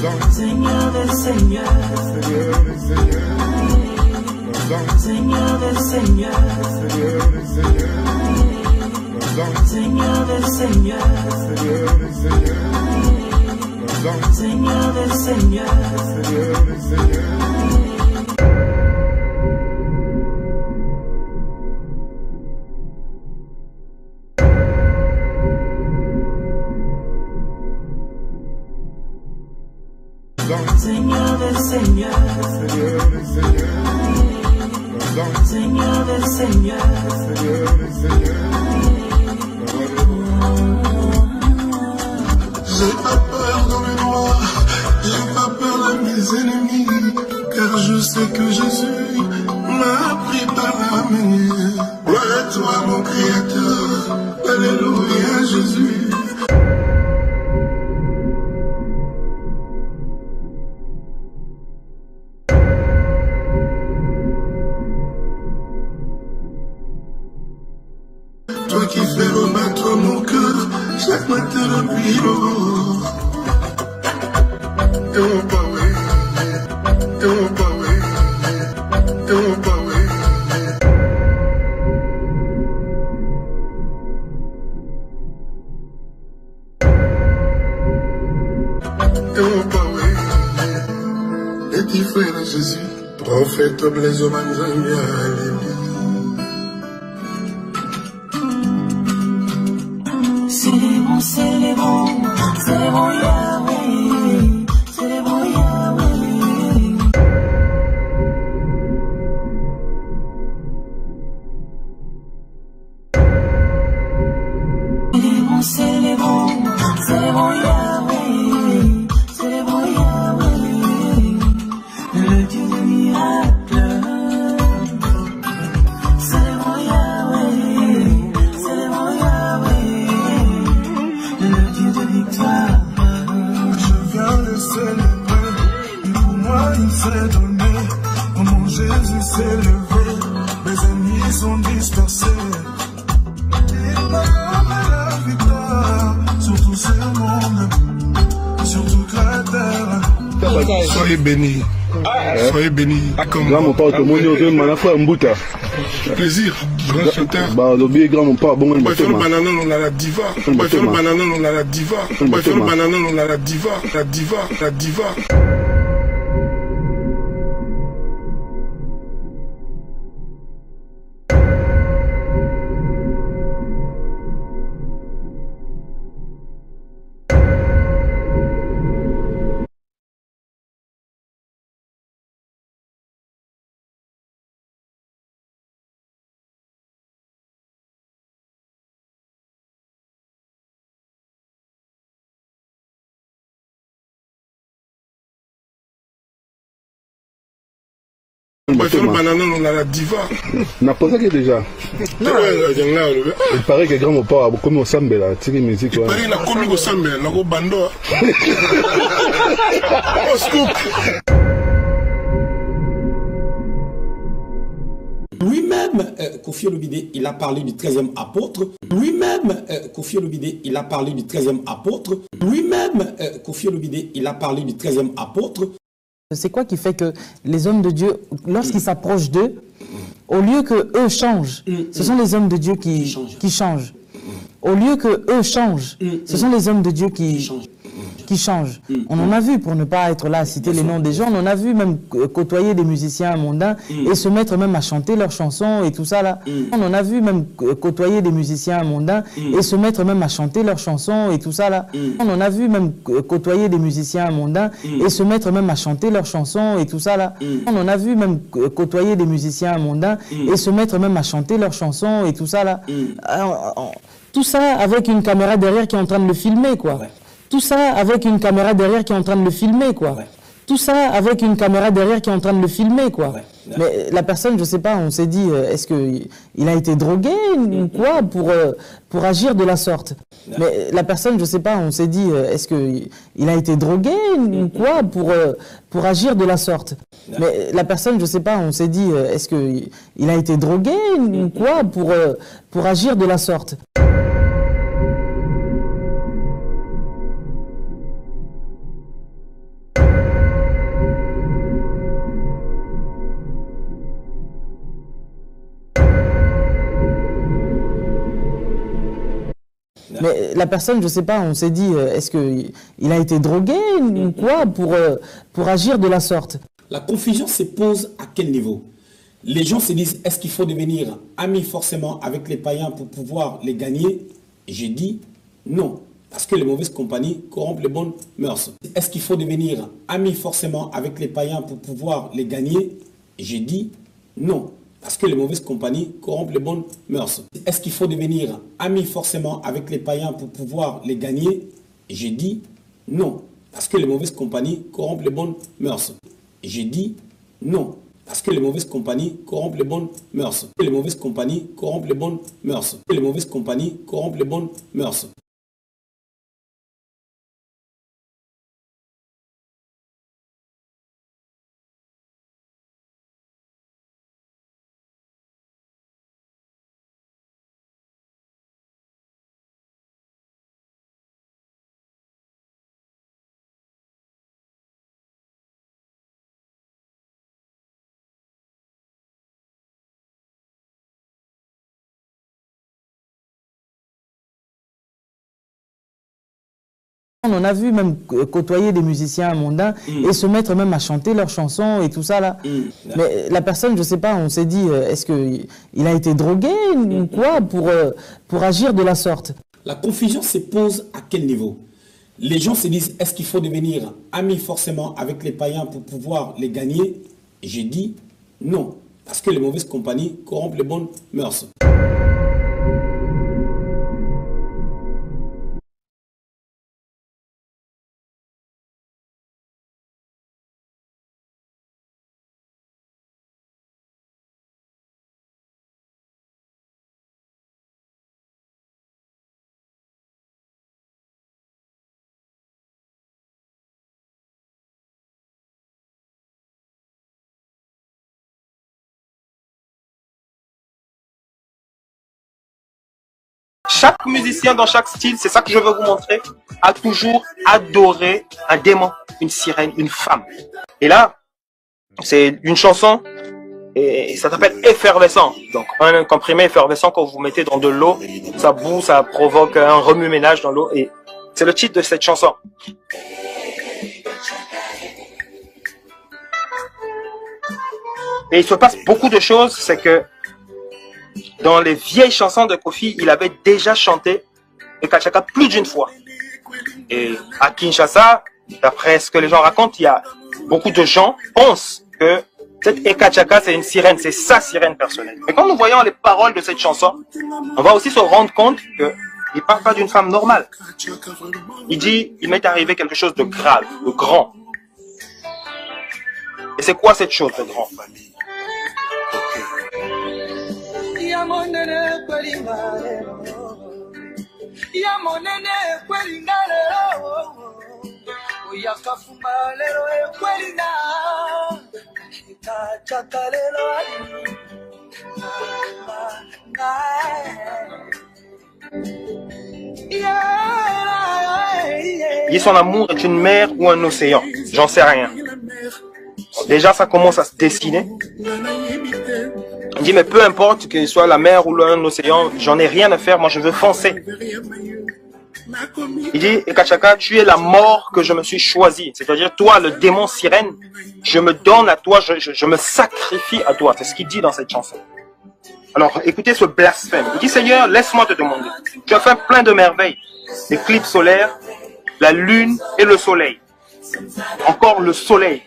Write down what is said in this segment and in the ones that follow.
Seigneur des Seigneurs, Seigneur des Seigneurs, Seigneur des Seigneurs, Seigneur des Seigneurs. Seigneur des Seigneurs, Seigneur des Seigneurs, j'ai pas peur dans le noir, j'ai pas peur de mes ennemis, car je sais que Jésus m'a pris par la main. Gloire à toi mon Créateur, alléluia Jésus. Toi qui fais rebattre mon cœur chaque matin depuis l'aurore. Et mon Pawé, et mon Pawé, et mon Pawé. Et mon Pawé, et tu frère Jésus, prophète Blaise Manzanga, alléluia. Célébrons Yahweh, célébrons Yahweh. Célébrons Yahweh, célébrons Yahweh, le Dieu des miracles. Célébrons Yahweh, célébrons Yahweh, le Dieu de victoire. Je viens le célébrer, et pour moi il s'est donné. Au nom Jésus s'est levé, mes ennemis sont dispersés. Il m'a donné la victoire sur tout ce monde, sur toute la terre. Soyez bénis. Soyez bénis. Grand mon père, tout le monde est mon frère Mbouta. Plaisir, grand chanteur. Bah, le bien grand mon père, bon, on va faire le banana, on a la diva. On va faire le banana, on a la diva. On va faire le banana, on a la diva. La diva, la diva. On va faire le banana, on a la diva. N'a pas ça déjà. Il paraît que grand mon père a commis au sambe là, tiré musique. Il paraît qu'il a commis au sambe, il a commis au bando. Au scoop. Lui-même, Kofi Olomide, il a parlé du 13e apôtre. Lui-même, Kofi Olomide, il a parlé du 13e apôtre. Lui-même, Kofi Olomide, il a parlé du 13e apôtre. C'est quoi qui fait que les hommes de Dieu, lorsqu'ils s'approchent d'eux, au lieu que eux changent, ce sont les hommes de Dieu qui changent. Au lieu que eux changent, ce sont les hommes de Dieu qui changent. On en a vu, pour ne pas être là à citer les noms des gens, on en a vu même côtoyer des musiciens mondains et se mettre même à chanter leurs chansons et tout ça là. On en a vu même côtoyer des musiciens mondains et se mettre même à chanter leurs chansons et tout ça là. On en a vu même côtoyer des musiciens mondains et se mettre même à chanter leurs chansons et tout ça là. On en a vu même côtoyer des musiciens mondains et se mettre même à chanter leurs chansons et tout ça là. Alors, tout ça avec une caméra derrière qui est en train de le filmer quoi. Ouais. Tout ça avec une caméra derrière qui est en train de le filmer quoi. Ouais. Tout ça avec une caméra derrière qui est en train de le filmer quoi. Ouais. Mais la personne, je sais pas, on s'est dit, est-ce qu'il a été drogué ou quoi pour agir de la sorte. Mais la personne, je sais pas, on s'est dit, est-ce qu'il a été drogué ou quoi pour agir de la sorte. Mais la personne, je sais pas, on s'est dit, est-ce qu'il a été drogué ou quoi pour agir de la sorte. Mais la personne, je sais pas, on s'est dit, est-ce qu'il a été drogué ou quoi pour agir de la sorte? La confusion se pose à quel niveau? Les gens se disent, est-ce qu'il faut devenir ami forcément avec les païens pour pouvoir les gagner? Et j'ai dit non, parce que les mauvaises compagnies corrompent les bonnes mœurs. Est-ce qu'il faut devenir ami forcément avec les païens pour pouvoir les gagner? Et j'ai dit non, parce que les mauvaises compagnies corrompent les bonnes mœurs. Est-ce qu'il faut devenir ami forcément avec les païens pour pouvoir les gagner? Et j'ai dit non, parce que les mauvaises compagnies corrompent les bonnes mœurs. Et j'ai dit non, parce que les mauvaises compagnies corrompent les bonnes mœurs. Les mauvaises compagnies corrompent les bonnes mœurs. Les mauvaises compagnies corrompent les bonnes mœurs. On en a vu même côtoyer des musiciens mondains et se mettre même à chanter leurs chansons et tout ça là. Mais la personne, je sais pas, on s'est dit, est-ce qu'il a été drogué ou quoi pour agir de la sorte? La confusion se pose à quel niveau? Les gens se disent, est-ce qu'il faut devenir ami forcément avec les païens pour pouvoir les gagner? Et j'ai dit non, parce que les mauvaises compagnies corrompent les bonnes mœurs. Chaque musicien dans chaque style, c'est ça que je veux vous montrer, a toujours adoré un démon, une sirène, une femme. Et là, c'est une chanson et ça s'appelle effervescent. Donc un comprimé effervescent quand vous mettez dans de l'eau, ça boue, ça provoque un remue-ménage dans l'eau et c'est le titre de cette chanson. Et il se passe beaucoup de choses, c'est que dans les vieilles chansons de Kofi, il avait déjà chanté Eka Tchaka plus d'une fois. Et à Kinshasa, d'après ce que les gens racontent, il y a beaucoup de gens qui pensent que cette Eka Tchaka, c'est une sirène, c'est sa sirène personnelle. Mais quand nous voyons les paroles de cette chanson, on va aussi se rendre compte qu'il ne parle pas d'une femme normale. Il dit, il m'est arrivé quelque chose de grave, de grand. Et c'est quoi cette chose de grand? Il dit son amour est une mer ou un océan, j'en sais rien. Déjà ça commence à se dessiner. Il dit mais peu importe que ce soit la mer ou un océan, j'en ai rien à faire, moi je veux foncer. Il dit Eka Tchaka, tu es la mort que je me suis choisi. C'est-à-dire toi le démon sirène, je me donne à toi, je me sacrifie à toi. C'est ce qu'il dit dans cette chanson. Alors écoutez ce blasphème. Il dit Seigneur, laisse-moi te demander. Tu as fait plein de merveilles. L'éclipse solaire, la lune et le soleil. Encore le soleil.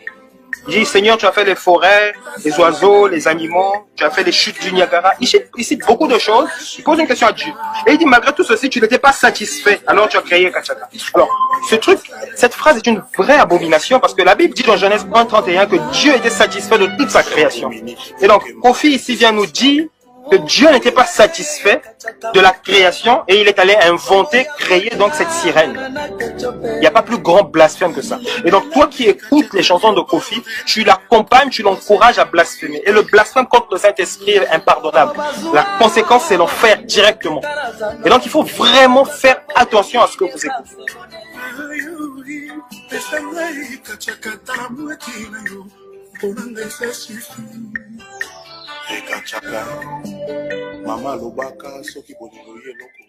Il dit, Seigneur, tu as fait les forêts, les oiseaux, les animaux, tu as fait les chutes du Niagara. Il cite beaucoup de choses. Il pose une question à Dieu. Et il dit, malgré tout ceci, tu n'étais pas satisfait. Alors tu as créé Eka Tchaka. Alors, ce truc, cette phrase est une vraie abomination parce que la Bible dit dans Genèse 1:31 que Dieu était satisfait de toute sa création. Et donc, Kofi ici vient nous dire que Dieu n'était pas satisfait de la création et il est allé inventer, créer donc cette sirène. Il n'y a pas plus grand blasphème que ça. Et donc toi qui écoutes les chansons de Kofi, tu l'accompagnes, tu l'encourages à blasphémer. Et le blasphème contre le Saint-Esprit est impardonnable. La conséquence, c'est l'enfer directement. Et donc il faut vraiment faire attention à ce que vous écoutez. Eka Tchaka, Mama Lobaka, Soki Bonilo Yeloko.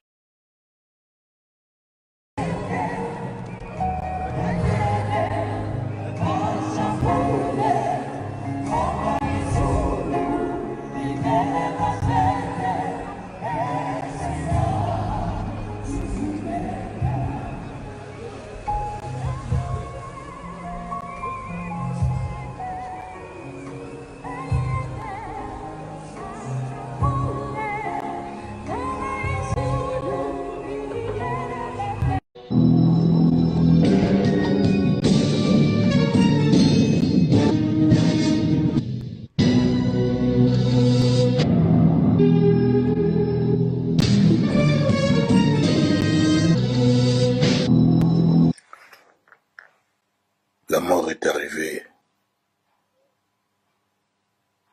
La mort est arrivée.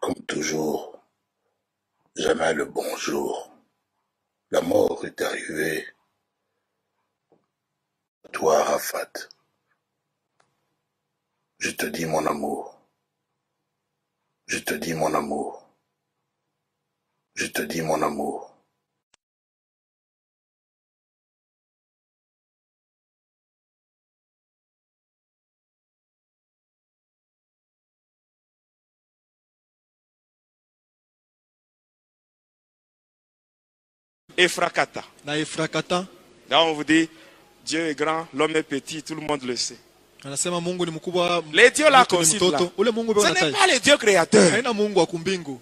Comme toujours, jamais le bonjour. La mort est arrivée. Toi, Rafat, je te dis mon amour. Je te dis mon amour. Je te dis mon amour. Efrakata. Na Efrakata. Là, on vous dit, Dieu est grand, l'homme est petit, tout le monde le sait. Anasema Mungu ni mkubwa. Les dieux là mtu qu'on ni cite mtoto. là, Ule Mungu ce n'est pas le Dieu créateur. Haina Mungu wa kumbingu.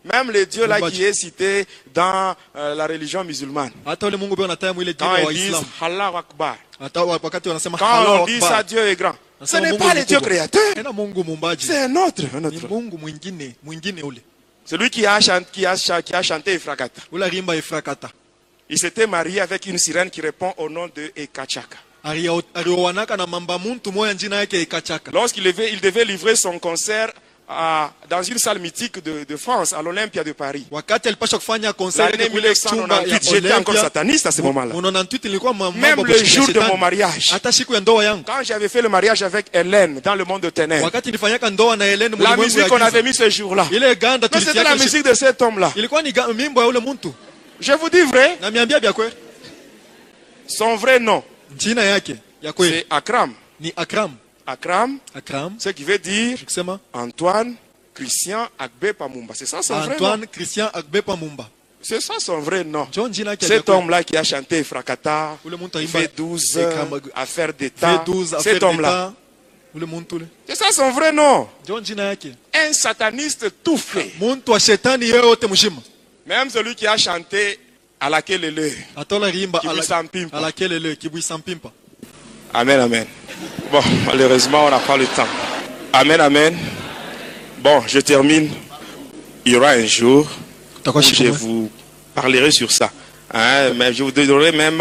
Même le Dieu là Mumbaji. qui est cité dans la religion musulmane. Hata ule Mungu anataja mwile jina Quand wa ils disent Islam. Allah Akbar. Hata wakati wanasema Quand Allahu on dit ça, Akbar. Dieu est grand. Ce Anasema n'est Mungu pas ni le Dieu mkubwa. créateur. Haina Mungu muumbaji. C'est un autre. Ni Mungu mwingine ule. Celui qui a chanté Efrakata. Ule rimba Efrakata. Il s'était marié avec une sirène qui répond au nom de Ekachaka. Aliowanaka na mamba muntu moya njina yake Ekachaka. Lorsqu'il devait livrer son concert dans une salle mythique de France, à l'Olympia de Paris. Wakati alipasha kufanya concert L'année kule chumba ya 1998, j'étais encore Olympia. sataniste à ce moment-là. 98 nilikuwa mambo Même le jour de mon mariage, hata siku ya ndoa yangu. quand j'avais fait le mariage avec Hélène dans le monde de ténèbres, Wakati nilifanyaka ndoa na Helen la mlimwengu musique ya qu'on giza. avait mis ce jour-là, Ile ganda mais c'était la tulitiaka musique de cet homme-là. ilikuwa ni mimbo ya ule muntu. Je vous dis vrai, Na miambia bya kweli. son vrai nom, Jina yake ya kweli c'est Akram. ni Akram. Akram, Akram. ce qui veut dire Tukisema Antoine Christian Agbe Pamumba. C'est ça son vrai nom. Antoine Christian Agbepa Mumba. C'est ça son vrai nom. John jina yake ya Cet kweli. homme-là qui a chanté Frakata, Ule muntu aimba V12, Ekram- affaire d'État, V12 cet affaire homme-là. d'État. Ule muntu ule. C'est ça son vrai nom. John jina yake. Un sataniste tout fait. Muntu wa shetani yote mshima. Même celui qui a chanté à laquelle elle Atola rimba Kibui Sampimpa. à laquelle le Kibui Sampimpa. Amen, amen. Bon, malheureusement, on n'a pas le temps. Amen, amen. Bon, je termine. Il y aura un jour où je vous parlerai sur ça. Hein, mais je vous donnerai même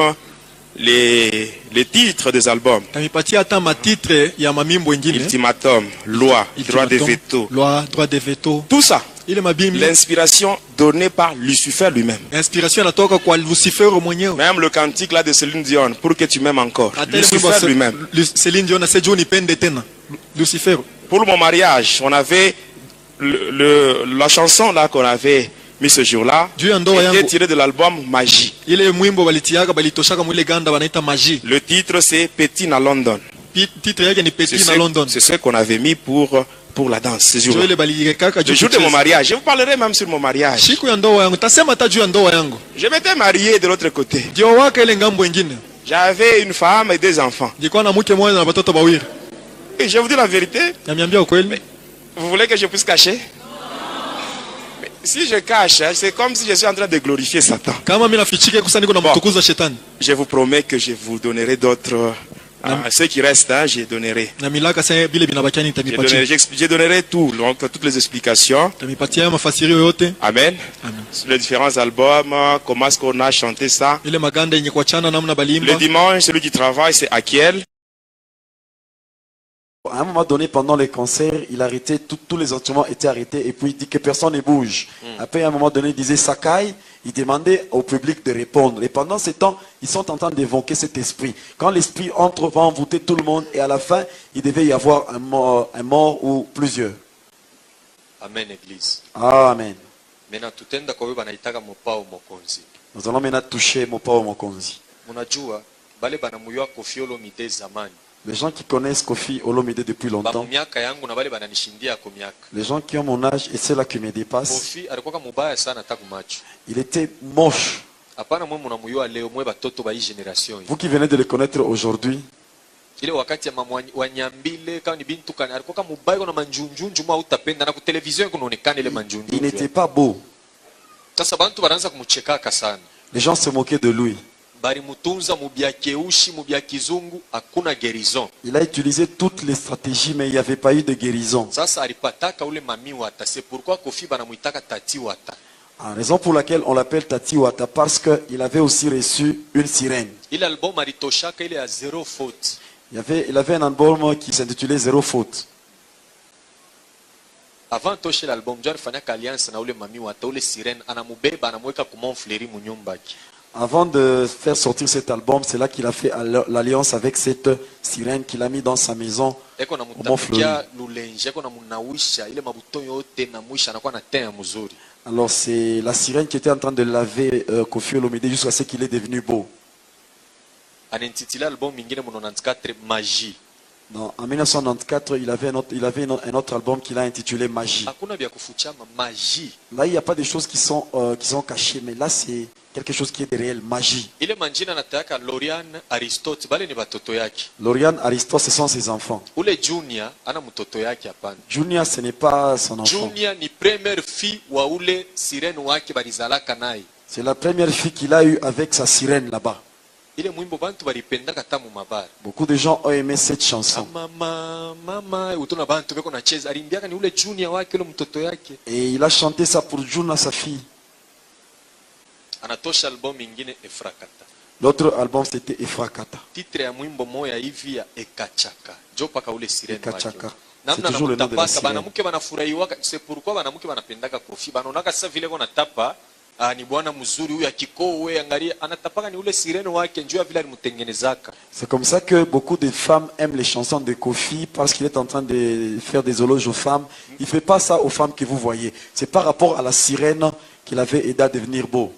les titres des albums. Tamipatia hata matitre ya mamimbo ingine. Ultimatum, loi, droit de veto. Loi, droit de veto. Tout ça. Ile mabimbi. L'inspiration donnée par Lucifer lui-même. Inspiration inatoka kwa Lucifer mwenyewe. Même le cantique là de Céline Dion, pour que tu m'aimes encore. Hata Lucifer lui-même. Céline Dion ase Johnny Pende tena. Lucifer. Pour mon mariage, on avait la chanson là qu'on avait mis ce jour-là était tirée de l'album Magie. Ile mwimbo balitiaga balitoshaka mwile ganda wanaita Magie. Le titre c'est Petit à London. Titre yake ni Petit à London. C'est ce qu'on avait mis pour la danse ce jour. Le jour de mon mariage, je vous parlerai même sur mon mariage. Siku ya ndoa yangu, tasema hata juu ya ndoa yangu. Je m'étais marié de l'autre côté. Ndio wake ile ngambo nyingine. J'avais une femme et des enfants. Nilikuwa na mke mmoja na watoto wawili. Et je vous dis la vérité. Namiambia ukweli. Vous voulez que je puisse cacher? Mais si je cache, c'est comme si je suis en train de glorifier Satan. Kama mimi nafichike kusani kuna mtukuza shetani. Je vous promets que je vous donnerai d'autres. Ceux qui restent, hein, je donnerai. Je donnerai tout, donc toutes les explications. Amen. Sur les différents albums, comment est-ce qu'on a chanté ça. Le dimanche, celui qui travaille, c'est Akiel. À un moment donné, pendant les concerts, il arrêtait, tous les instruments étaient arrêtés et puis il dit que personne ne bouge. Après, à un moment donné, il disait Sakai, il demandait au public de répondre. Et pendant ce temps, ils sont en train d'évoquer cet esprit. Quand l'esprit entre, va envoûter tout le monde et à la fin, il devait y avoir un mort ou plusieurs. Amen, Église. Amen. Maintenant, tutenda kwa wewe banaitaka mopao mokonzi. Nous allons maintenant toucher Mopao Mokonzi. Munajua, bale banamuyua Koffi Olomide zamani. Les gens qui connaissent Koffi Olomide depuis longtemps, les gens qui ont mon âge et ceux-là qui me dépassent, il était moche. Vous qui venez de le connaître aujourd'hui, il n'était pas beau. Les gens se moquaient de lui. Il a utilisé toutes les stratégies, mais il n'y avait pas eu de guérison. En raison pour laquelle on l'appelle Tati Wata, parce qu'il avait aussi reçu une sirène. Il avait un album qui s'intitulait Zéro Faute. Avant toshe l'album John fanyaka alliance na ule mami wata ule sirene anamubeba anamweka kumonfleri munyumbaki. Avant de faire sortir cet album, c'est là qu'il a fait l'alliance avec cette sirène qu'il a mis dans sa maison Eko na au Mont-Fleury. mutapikia lulenje eko na munawisha ile mabuto yote na mwisha anakuwa na teint mzuri. Alors c'est la sirène qui était en train de laver Koffi Olomide jusqu'à ce qu'il est devenu beau. Anentitila album mingine mu 94 Magie. Non, en 1994, il avait un autre album qu'il a intitulé Magie. Hakuna bya kufuchama Magie. Là, il n'y a pas de choses qui sont cachées, mais là, c'est quelque chose qui est de réel, magie. Ile manjina nataka Lorian Aristote bale ni batoto yake. Lauriane, Aristote, ce sont ses enfants. Ule Junior ana mtoto yake hapana. Junior, ce n'est pas son enfant. Junior ni première fille wa ule sirene wake balizalaka naye. C'est la première fille qu'il a eue avec sa sirène là-bas. Ile mwimbo bantu balipendaka tamu mabara. Beaucoup de gens ont aimé cette chanson. Mama utona bantu beko na cheza alimbiaka ni ule Junior wake ule mtoto yake. Et il a chanté ça pour Juna, sa fille. Anatosha album ingine Efrakata. L'autre album, c'était Efrakata. Titre ya mwimbo moya hivi ya Ekachaka. Jo paka ule sirene wake. Ekachaka. C'est Namna toujours le nom de la namutapaka sirène. banamuke banafurahiwaka c'est pourquoi banamuke banapendaka Koffi. Banonaka sasa vile kona tapa ni bwana mzuri huyu akikowe angalia anatapaka ni ule sirene wake njoo vile alimutengenezaka. C'est comme ça que beaucoup de femmes aiment les chansons de Koffi parce qu'il est en train de faire des éloges aux femmes. Il ne fait pas ça aux femmes que vous voyez. C'est par rapport à la sirène qu'il avait aidé à devenir beau.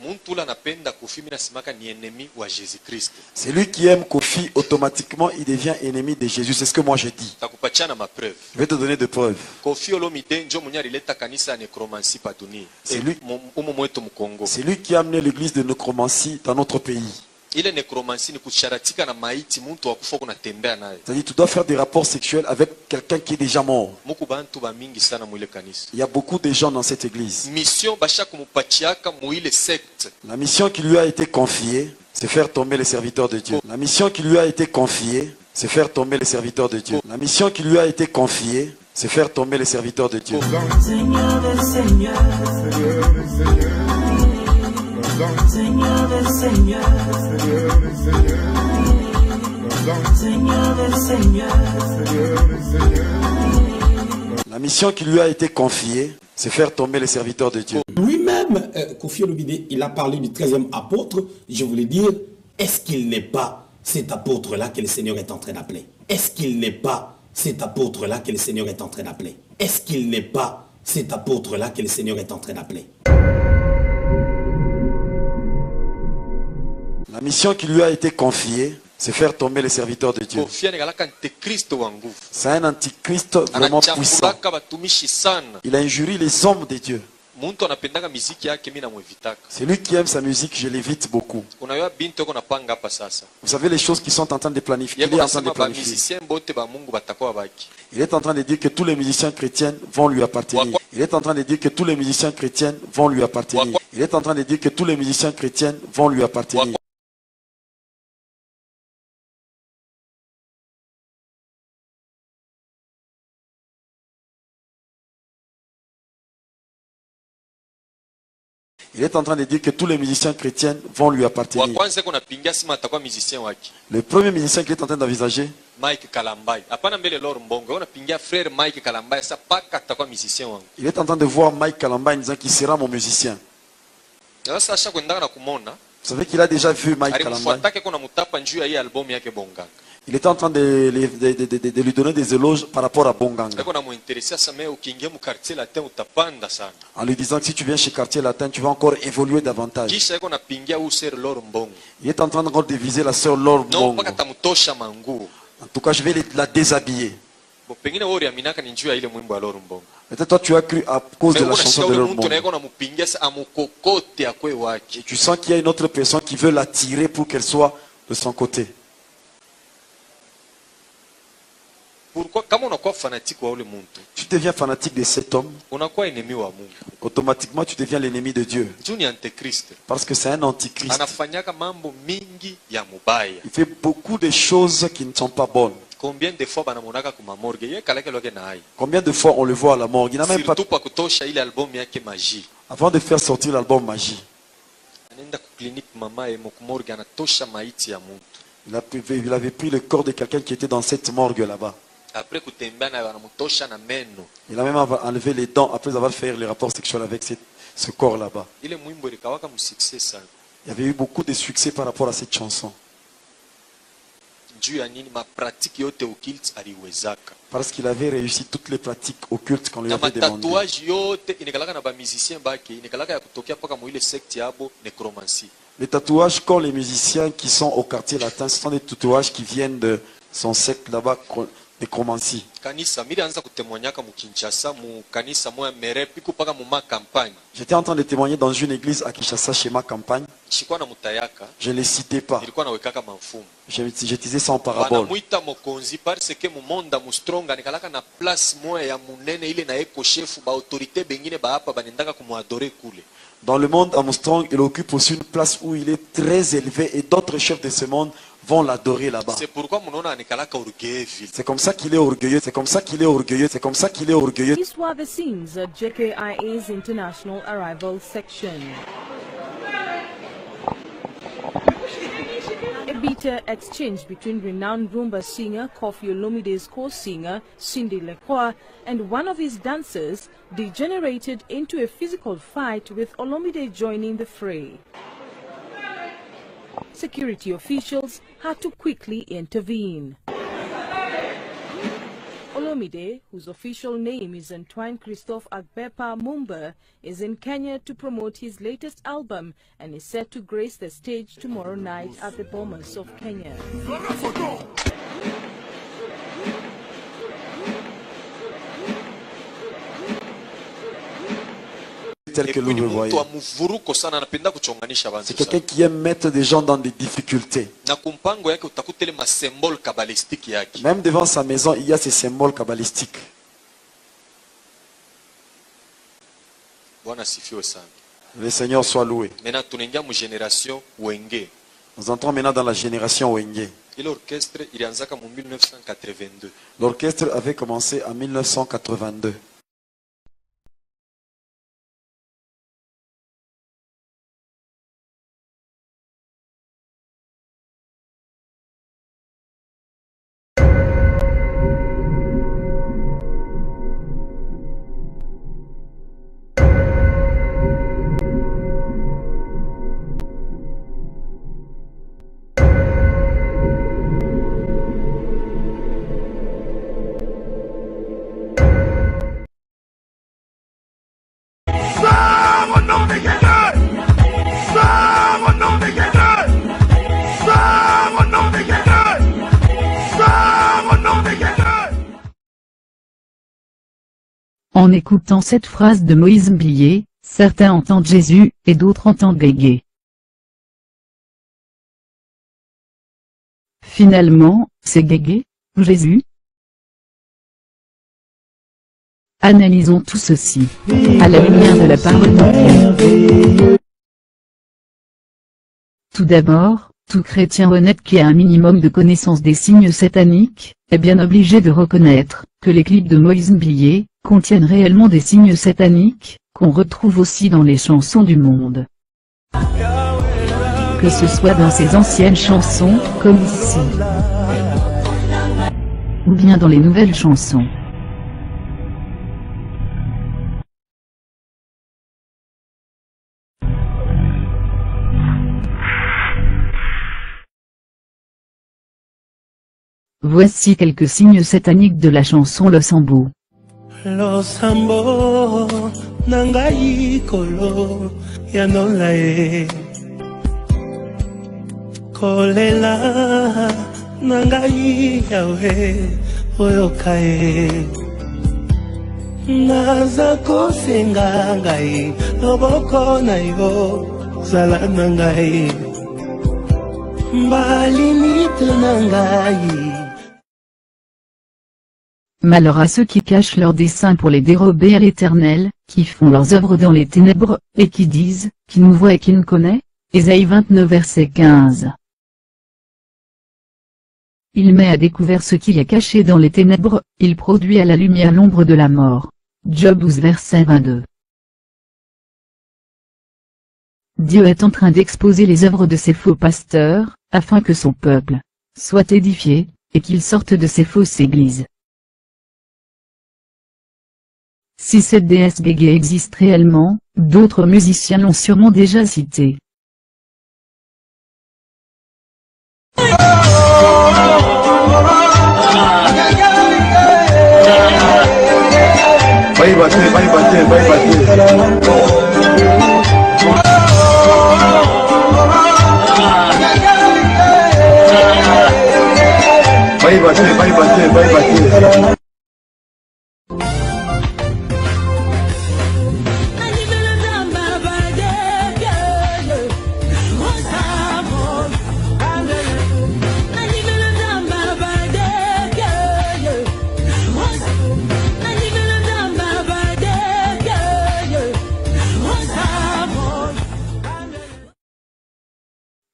Muntu la napenda Koffi mina simaka ni ennemi wa Jésus Christ. C'est lui qui aime Koffi, automatiquement il devient ennemi de Jésus. C'est ce que moi je dis. Takupachana ma preuve. Je vais te donner des preuves. Koffi Olomide njo mwenye alileta kanisa ya necromancy pa dunia. C'est lui. Umo mwetu Mkongo. C'est lui qui a amené l'église de nécromancie dans notre pays. Ile necromancy ni kusharatika na maiti muntu akufa kuna tembea naye. C'est-à-dire tu dois faire des rapports sexuels avec quelqu'un qui est déjà mort. Muku bantu ba mingi sana mwile kanisa. Il y a beaucoup de gens dans cette église. Mission basha kumupachiaka mwile secte. La mission qui lui a été confiée, c'est faire tomber les serviteurs de Dieu. La mission qui lui a été confiée, c'est faire tomber les serviteurs de Dieu. La mission qui lui a été confiée, c'est faire tomber les serviteurs de Dieu. Seigneur des Seigneurs, Seigneur des Seigneurs, Seigneur des Seigneurs. La mission qui lui a été confiée, c'est faire tomber les serviteurs de Dieu. Lui-même, Koffi Olomide, il a parlé du 13e apôtre. Je voulais dire, est-ce qu'il n'est pas cet apôtre-là que le Seigneur est en train d'appeler? Est-ce qu'il n'est pas cet apôtre-là que le Seigneur est en train d'appeler? Est-ce qu'il n'est pas cet apôtre-là que le Seigneur est en train d'appeler? La mission qui lui a été confiée, c'est faire tomber les serviteurs de Dieu. Koffi anagalaka antikristo wa nguvu. C'est un antichrist vraiment puissant. Anachambulaka batumishi sana. Il a injurié les hommes de Dieu. Muntu anapendaka miziki yake mimi namwevitaka. C'est lui qui aime sa musique, je l'évite beaucoup. Unajua binti yako napanga hapa sasa. Vous savez les choses qui sont en train de planifier. Il Yeko est en train de nasema ba planifier. musicien bote ba Mungu batakuwa baki. Il est en train de dire que tous les musiciens chrétiens vont lui appartenir. Il est en train de dire que tous les musiciens chrétiens vont lui appartenir. Il est en train de dire que tous les musiciens chrétiens vont lui appartenir. Il est en train de dire que tous les musiciens chrétiens vont lui Wa appartenir. kwanza kuna pinga sima atakuwa musicien wake. Le premier musicien qu'il est en train d'envisager, Mike Kalambai. Hapana mbele Lord Mbongo. Ona pinga frère Mike Kalambai sa paka atakuwa musicien wangu. il est en train de voir Mike Kalamba en disant qu'il sera mon musicien. Sasa asha kwenda na kumona. Vous savez qu'il a déjà vu Mike Kalamba. Alimfuatake kuna mutapa njuu ya hii album yake Bonganga. Il était en train de lui donner des éloges par rapport à Bonganga. Eko na muinteresse sasa me ukiingia mu quartier latin utapanda sana. En lui disant que si tu viens chez Quartier Latin, tu vas encore évoluer davantage. Kisha eko na pingia user Lord Mbongo. Il est en train encore de viser la sœur Laure No Mbongo. mpaka tamutosha manguo. En tout cas, je vais la déshabiller. Bo pengine wewe aminaka ni njuu ya ile mwimbo wa Lord Mbongo. Peut-être toi, tu as cru à cause de la chanson de Laure Mtu na Mbongo. eko na mupingia sa amukokote akwe wake. Et tu sens qu'il y a une autre personne qui veut l'attirer pour qu'elle soit de son côté. Pourquoi kama unakuwa fanatique wa ule muntu, Tu deviens fanatique de cet homme, unakuwa enemi wa Mungu. automatiquement tu deviens l'ennemi de Dieu. Juu ni antichrist. Parce que c'est un antichrist. Anafanyaka mambo mingi ya mubaya. Il fait beaucoup de choses qui ne sont pas bonnes. Combien de fois banamonaka kuma morgue ye kalake loke na hai. Combien de fois on le voit à la morgue? Il n'a même pas... Surtout pa kutosha ile album yake Magie. Avant de faire sortir l'album Magie, Anaenda ku clinique mama ye morgue anatosha maiti ya muntu. Il avait pris le corps de quelqu'un qui était dans cette morgue là-bas. Après kutembea na wanamtosha na meno. Il a même enlevé les dents après avoir fait le rapport sexuel avec ce corps là-bas. Ile mwimbo likawaka mu succès sana. Il y avait eu beaucoup de succès par rapport à cette chanson. Juu ya nini ma pratique yote occulte aliwezaka. Parce qu'il avait réussi toutes les pratiques occultes qu'on lui avait demandé. Tatouage yote inikalaka na ba musiciens baki inikalaka ya kutokea paka mu ile secte yabo necromancie. Les tatouages qu'ont les musiciens qui sont au quartier latin, ce sont des tatouages qui viennent de son secte là-bas, nécromancie. Kanisa mili anza kutemonyaka mu Kinshasa mu kanisa moya mere piku paka mu ma campagne. J'étais en train de témoigner dans une église à Kinshasa chez ma campagne. Shikwa na mutayaka. Je ne les citais pas. Ilikuwa na wekaka mafumu. Je disais ça en parabole. Wanamuita mokonzi parce que mu monda mu stronga nikalaka na place moya ya munene ile na eko chef ba autorité bengine ba hapa banendaka kumuadore kule. Dans le monde, Armstrong, il occupe aussi une place où il est très élevé et d'autres chefs de ce monde vont l'adorer là-bas. C'est pourquoi munona nikalaka orgueilleux. C'est comme ça qu'il est orgueilleux, c'est comme ça qu'il est orgueilleux, c'est comme ça qu'il est orgueilleux. These were the scenes at JKIA's International Arrival Section. A bitter exchange between renowned Rumba singer Koffi Olomide's co-singer Cindy Lecroix and one of his dancers degenerated into a physical fight, with Olomide joining the fray. Security officials had to quickly intervene. Olomide, whose official name is Antoine Christophe Agbepa Mumba, is in Kenya to promote his latest album and is set to grace the stage tomorrow night at the Bomas of Kenya. Tel que nous le voyons. C'est quelqu'un qui aime mettre des gens dans des difficultés. Même devant sa maison, il y a ces symboles kabbalistiques. Le Seigneur soit loué. Nous entrons maintenant dans la génération Wenge. L'orchestre avait commencé en 1982. En écoutant cette phrase de Moïse Mbilé, certains entendent Jésus, et d'autres entendent Guégué. Finalement, c'est Guégué, ou Jésus? Analysons tout ceci, à la lumière de la parole de Dieu. Tout d'abord, tout chrétien honnête qui a un minimum de connaissance des signes sataniques, est bien obligé de reconnaître que les clips de Moïse Mbilé contiennent réellement des signes sataniques, qu'on retrouve aussi dans les chansons du monde. Que ce soit dans ses anciennes chansons, comme ici, ou bien dans les nouvelles chansons. Voici quelques signes sataniques de la chanson Le Sambo. Losambo nangai kolo ya nolae kolela nangai yawe oyokae naza kosenga ngai loboko na yo zala nangai mbalimite nangai. Malheur à ceux qui cachent leurs desseins pour les dérober à l'Éternel, qui font leurs œuvres dans les ténèbres, et qui disent, qui nous voit et qui nous connaît. Ésaïe 29 verset 15. Il met à découvert ce qui est caché dans les ténèbres, il produit à la lumière l'ombre de la mort. Job 12 verset 22. Dieu est en train d'exposer les œuvres de ses faux pasteurs, afin que son peuple, soit édifié, et qu'il sorte de ces fausses églises. Si cette déesse Gege existe réellement, d'autres musiciens l'ont sûrement déjà citée.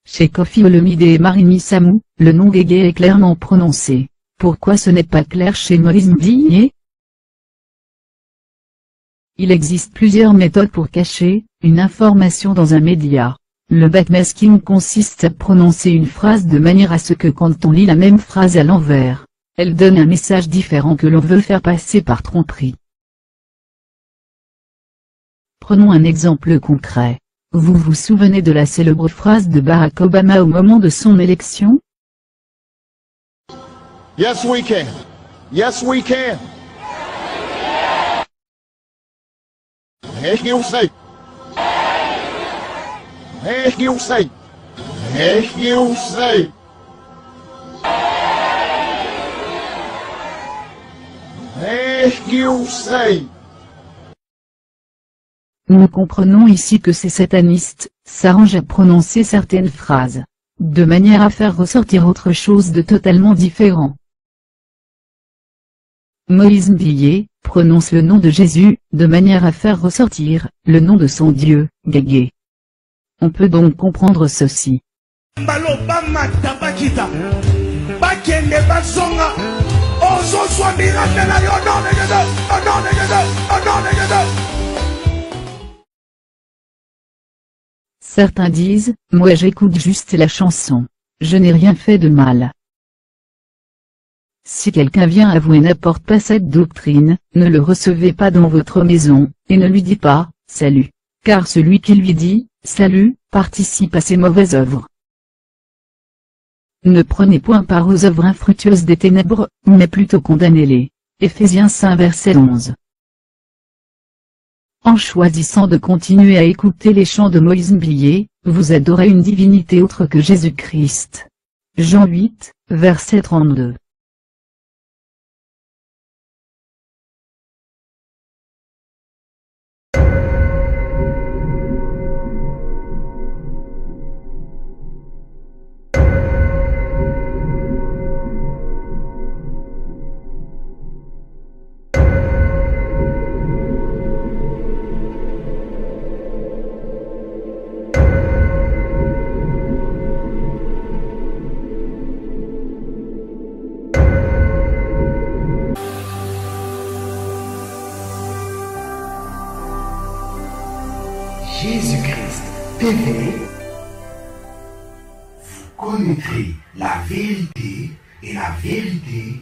Chez Koffi Olomide et Marini Samou, le nom Gege est clairement prononcé. Pourquoi ce n'est pas clair chez Moïse Mbillié? Il existe plusieurs méthodes pour cacher une information dans un média. Le backmasking consiste à prononcer une phrase de manière à ce que quand on lit la même phrase à l'envers, elle donne un message différent que l'on veut faire passer par tromperie. Prenons un exemple concret. Vous vous souvenez de la célèbre phrase de Barack Obama au moment de son élection? Yes, we can. Yes, we can. Heck you say. Heck you say. Heck you say. Heck you say. Nous comprenons ici que ces satanistes s'arrangent à prononcer certaines phrases, de manière à faire ressortir autre chose de totalement différent. Moïse Mbillié prononce le nom de Jésus, de manière à faire ressortir le nom de son Dieu, Gege. On peut donc comprendre ceci. Certains disent, moi j'écoute juste la chanson. Je n'ai rien fait de mal. Si quelqu'un vient à vous et n'apporte pas cette doctrine, ne le recevez pas dans votre maison, et ne lui dites pas, salut. Car celui qui lui dit, salut, participe à ses mauvaises œuvres. Ne prenez point part aux œuvres infructueuses des ténèbres, mais plutôt condamnez-les. Éphésiens 5 verset 11. En choisissant de continuer à écouter les chants de Moïse Mbillié, vous adorez une divinité autre que Jésus-Christ. Jean 8, verset 32. Jésus-Christ TV, vous connaîtrez la vérité et la vérité